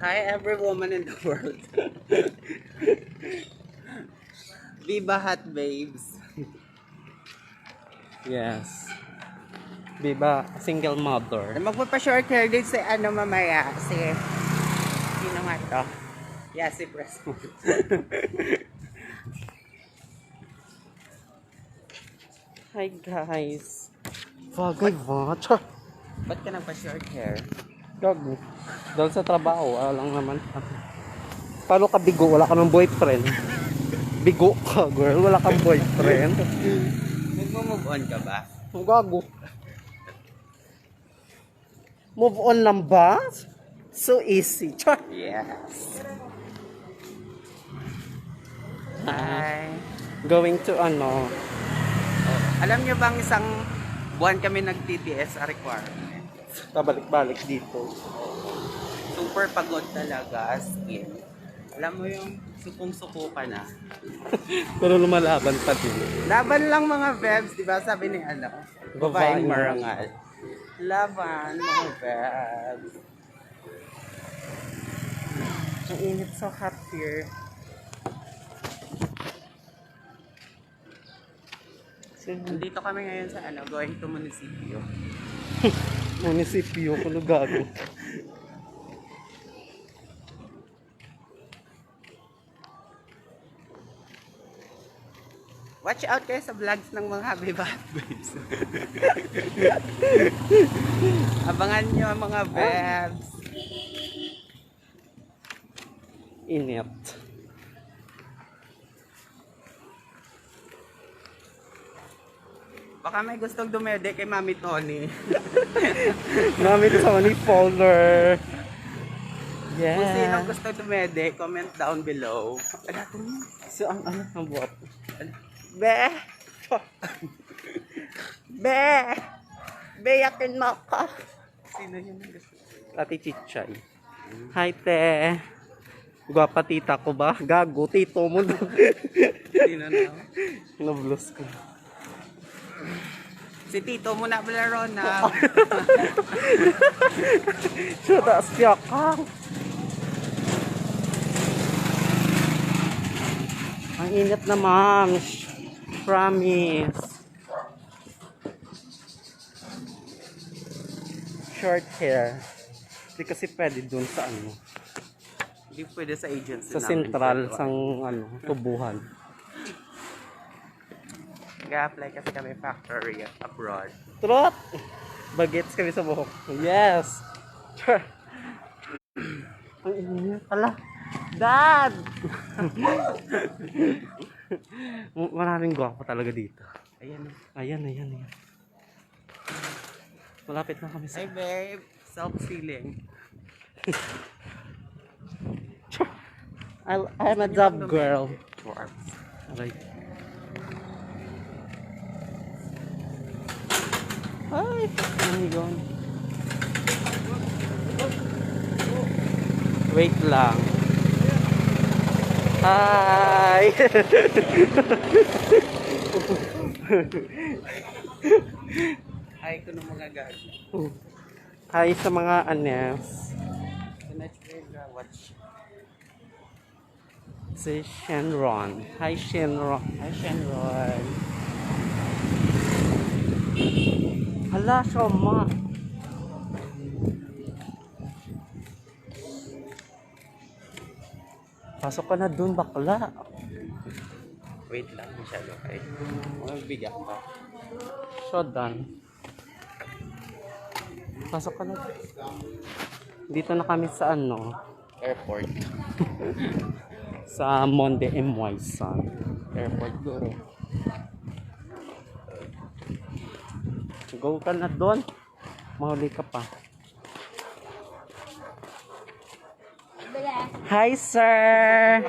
Hi, every woman in the world. Viva hot babes. Yes. Viva single mother. Magpapa-short hair din si ano mamaya. Si... Sino nga to? Yeah, si Presmo. Hi guys. Bagay ba? Char. Ba't ka nagpa-short hair? Gago. Dahil sa trabaho, lang naman. Paano ka bigo? Wala ka ng boyfriend. Bigo ka, girl. Wala kang boyfriend. Nagmo-move on ka ba? Gago. Move on lang ba? So easy. Char. Yes. Hi. Going to ano? Alam nyo bang isang buwan kami nag-TTS sa requirement? Pabalik-balik dito. Super pagod talaga as in. Alam mo yung sukong-suko ka na. Pero lumalaban pa din. Laban lang mga bebs, di ba? Sabi ni ano, babaeng marangal. Laban mga bebs. Ang init, so hot here. Nandito kami ngayon sa ano, going to munisipyo. Munisipyo, kuno gago. Watch out kayo sa vlogs ng mga Viva babes. Abangan nyo mga bebs. Init. Baka may gustong dumede kay Mami Tony. Mami Tony folder. Yeah. Kung sino gusto dumede, comment down below. So, ano ang buhat? Be! Be! Be, yakin mo ka. Sino yun ang gusto? Ate Chichay. Hi, te. Gwapa tita ko ba? Gago, tito mo doon. Sino na? Nablos ko. Si Tito mo na pala, Ronald. Sudah siya ka. Ang init naman. Promise. Short hair. Hindi kasi pwede dun sa ano. Hindi pwede sa agency Sa namin. sentral, sang ano, tubuhan. Nag-apply kasi kami factory abroad. Trot! Bagets kami sa buhok. Yes! Sure. Ang init pala. Dad! Maraming gwapo talaga dito. Ayan. Ayan. Malapit na kami sa... Hi babe, self-feeling. I'm a job girl. Alright. Ay, ano yun? Wait lang. Hi! Hi ko ng mga gaga. Hi sa mga anes. Watch. Si Shenron. Hi Shenron. Hi Shenron. Hala, Shoma. Pasok ka na dun, bakla. Wait lang, masyado kayo. Magbigyan ka. Shodan. Pasok ka na. Dito na kami sa ano? Airport. Sa Monde MY San. Airport go. Go ka na doon. Mahuli ka pa. Hi sir!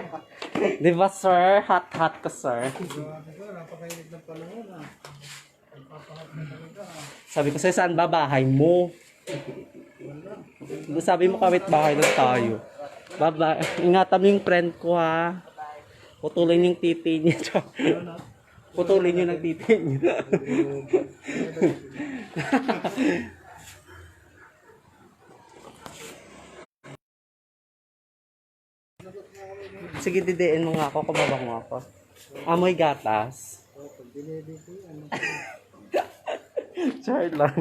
Di ba sir? Hot ka sir. Sabi ko sa'yo, saan ba bahay mo? Sabi mo kawit bahay lang tayo. Baba, ingatan mo yung friend ko ha. Putulin yung titi niya. Putulin nyo ng titi niya. Sige, didiin mo nga ako, kumabang mo ako. Amoy gatas. Char lang.